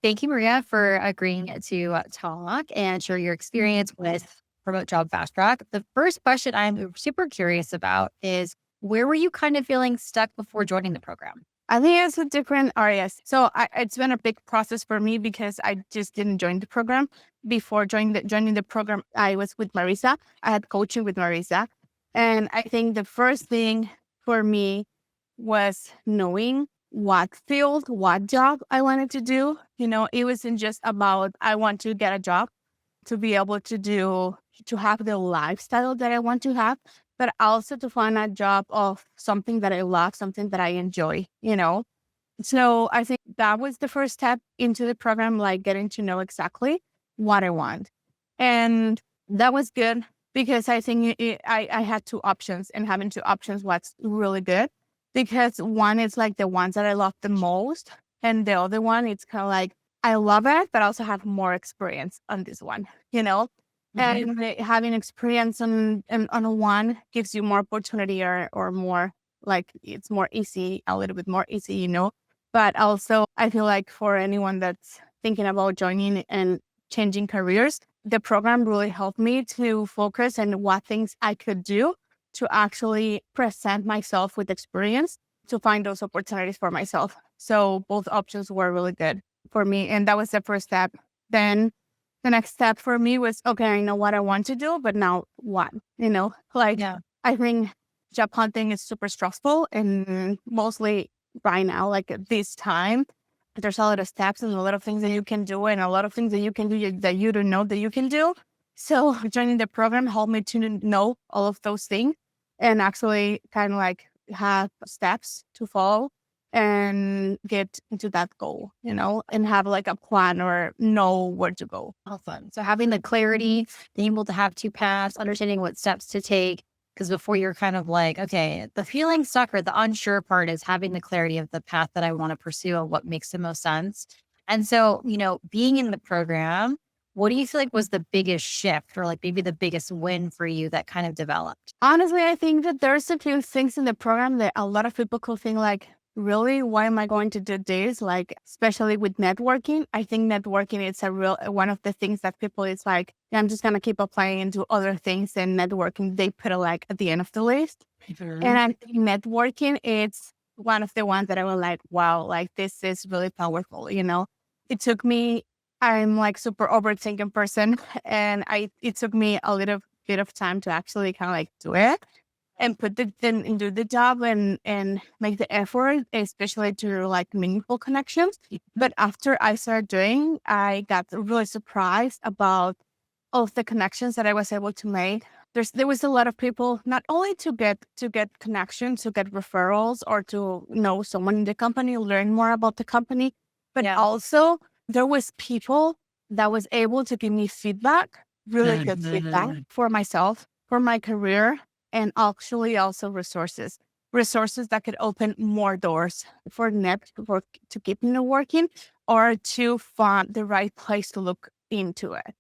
Thank you, Maria, for agreeing to talk and share your experience with Remote Job Fast Track. The first question I'm super curious about is where were you kind of feeling stuck before joining the program? I think it's a different areas. It's been a big process for me because I just didn't join the program. Before joining the program, I was with Marisa. I had coaching with Marisa. And I think the first thing for me was knowing what field, what job I wanted to do. It wasn't just about I want to get a job to be able to have the lifestyle that I want to have, but also to find a job of something that I love, something that I enjoy. So I think that was the first step into the program, like getting to know exactly what I want. And that was good because I think I had two options, and having two options was really good because one is like the ones that I love the most. And the other one, it's kind of like, I love it, but also have more experience on this one. Mhm. And having experience on one gives you more opportunity or more like it's more easy, a little bit more easy. But also, I feel like for anyone that's thinking about joining and changing careers, the program really helped me to focus on what things I could do to actually present myself with experience to find those opportunities for myself. So both options were really good for me. And that was the first step. Then the next step for me was, okay, I know what I want to do, but now what? Like Yeah. I think job hunting is super stressful, and mostly right now, like at this time, there's a lot of steps and a lot of things that you can do and a lot of things that you can do that you don't know that you can do. So joining the program helped me to know all of those things and actually kind of like have steps to follow and get into that goal, and have like a plan or know where to go. Awesome. So having the clarity, being able to have two paths, understanding what steps to take. Because before you're kind of like, okay, the feeling stuck or the unsure part is having the clarity of the path that I want to pursue and what makes the most sense. And so, being in the program, what do you feel like was the biggest shift or like maybe the biggest win for you that kind of developed? Honestly, I think that there's a few things in the program that a lot of people could think like, really, why am I going to do this? Like, especially with networking, I think networking is a real one of the things that people is like, yeah, I'm just gonna keep applying into other things, and networking they put it like at the end of the list. And Mhm. I think networking it's one of the ones that I was like, wow, like this is really powerful. It took me, I'm like super overthinking person, and it took me a little bit of time to actually kind of like do it and put the then and do the job and make the effort, especially to like meaningful connections. But after I started doing, I got really surprised about all of the connections that I was able to make. There was a lot of people not only to get connections, to get referrals, or to know someone in the company, learn more about the company, but Yeah. also there was people that was able to give me feedback, really good feedback for myself, for my career, and actually also resources that could open more doors for to keep working or to find the right place to look into it.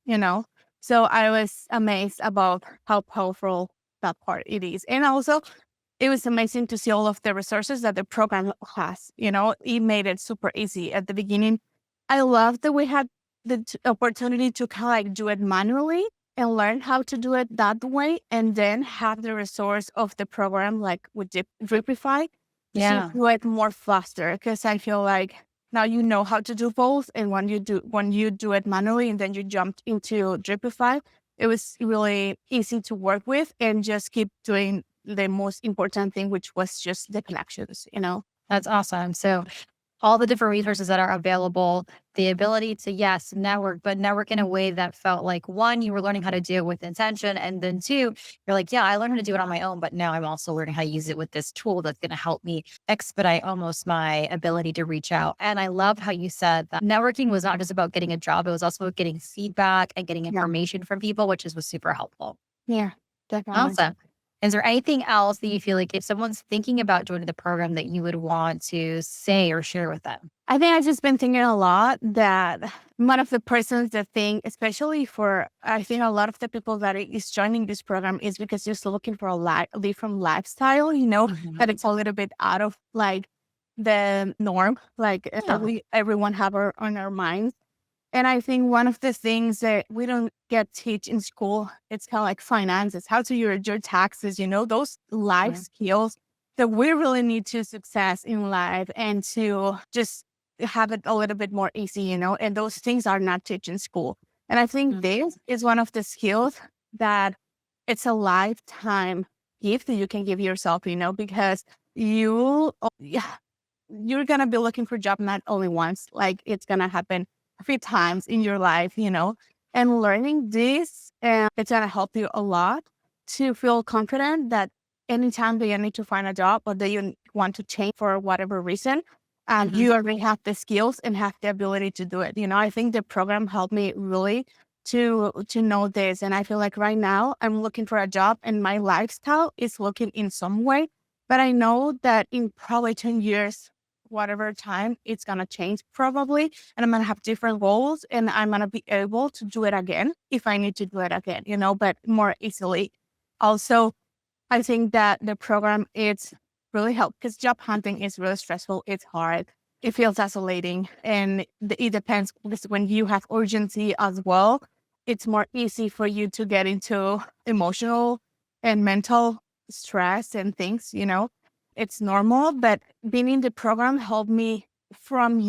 So I was amazed about how powerful that part it is. And also it was amazing to see all of the resources that the program has. It made it super easy at the beginning. I love that we had the opportunity to kind of like do it manually and learn how to do it that way, and then have the resource of the program like with Dripify to Yeah. do it more faster. Because I feel like now you know how to do both, and when you do it manually and then you jumped into Dripify, it was really easy to work with and just keep doing the most important thing, which was just the connections. That's awesome. So all the different resources that are available, the ability to, yes, network, but network in a way that felt like one, you were learning how to do it with intention. And then two, you're like, yeah, I learned how to do it on my own, but now I'm also learning how to use it with this tool that's going to help me expedite almost my ability to reach out. And I love how you said that networking was not just about getting a job, it was also about getting feedback and getting Yeah. information from people, which was super helpful. Yeah, definitely. Awesome. Is there anything else that you feel like if someone's thinking about joining the program that you would want to say or share with them? I think I've just been thinking a lot that one of the persons that think, especially for, I think a lot of the people that is joining this program is because you're still looking for a different lifestyle, that Mhm. it's a little bit out of like the norm. Like Yeah. we everyone have our on our minds. And I think one of the things that we don't get teach in school, it's kind of like finances, how to your taxes, those life Yeah. skills that we really need to success in life and to just have it a little bit more easy. And those things are not taught in school. And I think Mm. this is one of the skills that it's a lifetime gift that you can give yourself, because yeah, you're gonna be looking for a job not only once, like it's gonna happen a few times in your life. And learning this, and it's gonna help you a lot to feel confident that anytime that you need to find a job or that you want to change for whatever reason, Mhm. you already have the skills and have the ability to do it. I think the program helped me really to know this. And I feel like right now I'm looking for a job and my lifestyle is looking in some way. But I know that in probably 10 years, whatever time, it's going to change probably. And I'm going to have different goals and I'm going to be able to do it again if I need to do it again, but more easily. Also, I think that the program it's really helped because job hunting is really stressful. It's hard. It feels isolating, and it depends because when you have urgency as well, it's more easy for you to get into emotional and mental stress and things. It's normal, but being in the program helped me from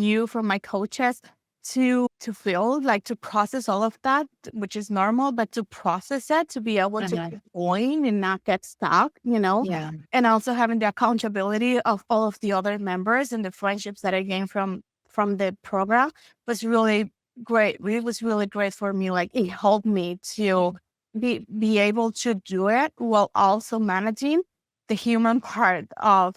my coaches to feel like to process all of that, which is normal, but to process it, to be able to Mhm. keep going and not get stuck. Yeah. And also having the accountability of all of the other members and the friendships that I gained from the program was really great. It was really great for me. Like it helped me to be able to do it while also managing the human part of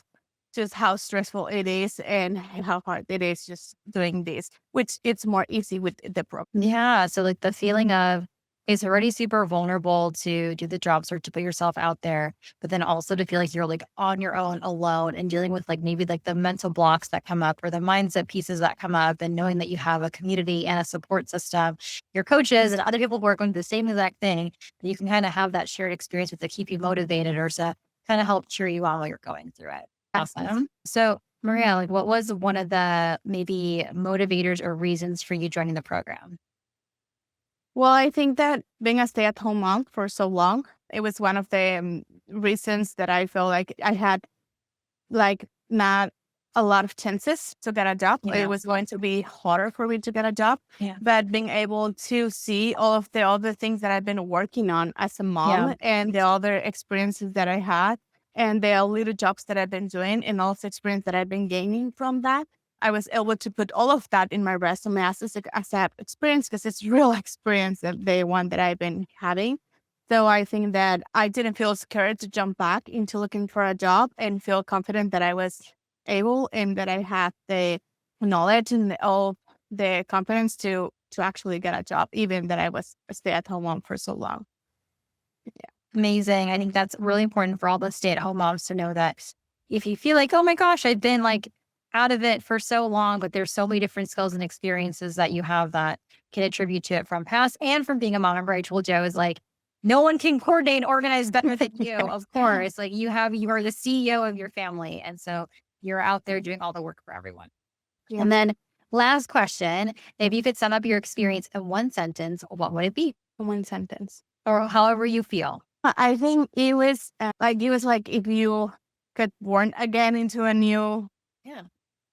just how stressful it is and how hard it is just doing this, which it's more easy with the program. Yeah. So like the feeling of it's already super vulnerable to do the job search to put yourself out there, but then also to feel like you're like on your own alone and dealing with like maybe like the mental blocks that come up or the mindset pieces that come up and knowing that you have a community and a support system, your coaches and other people who are going through the same exact thing, that you can kind of have that shared experience with to keep you motivated or to kind of help cheer you on while you're going through it. Yes. Awesome. So Maria, like what was one of the maybe motivators or reasons for you joining the program? Well, I think that being a stay-at-home mom for so long, it was one of the reasons that I feel like I had like not a lot of chances to get a job. It Yeah. was going to be harder for me to get a job. Yeah. But being able to see all of the other things that I've been working on as a Yeah. mom and the other experiences that I had and the little jobs that I've been doing and also experience that I've been gaining from that. I was able to put all of that in my resume as a experience because it's real experience of the one that I've been having. So I think that I didn't feel scared to jump back into looking for a job and feel confident that I was able and that I had the knowledge and all the confidence to actually get a job, even that I was a stay-at-home mom for so long. Amazing. I think that's really important for all the stay-at-home moms to know that if you feel like, oh my gosh, I've been like out of it for so long, but there's so many different skills and experiences that you have that can attribute to it from past and from being a mom. Remember, I told you I was like, no one can coordinate and organize better than you. Of course. Like you are the CEO of your family. And so you're out there doing all the work for everyone. Yeah. And then last question, if you could sum up your experience in one sentence, what would it be? One sentence. Or however you feel. I think it was like if you got born again Yeah.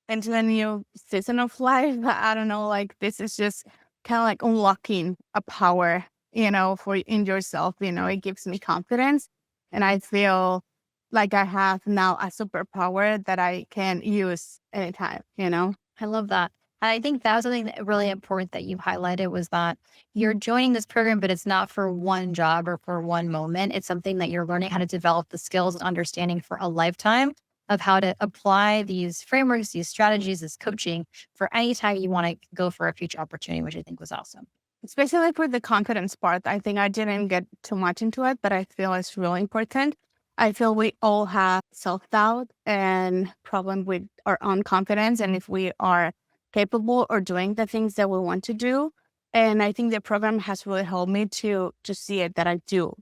into a new season of life. I don't know, like this is just kind of like unlocking a power, for in yourself. It gives me confidence, and I feel like I have now a superpower that I can use anytime. I love that. And I think that was something that really important that you highlighted was that you're joining this program, but it's not for one job or for one moment. It's something that you're learning how to develop the skills and understanding for a lifetime of how to apply these frameworks, these strategies, this coaching for any time you want to go for a future opportunity, which I think was awesome. Especially for the confidence part. I think I didn't get too much into it, but I feel it's really important. I feel we all have self doubt and problem with our own confidence, and if we are capable or doing the things that we want to do. And I think the program has really helped me to see it that I do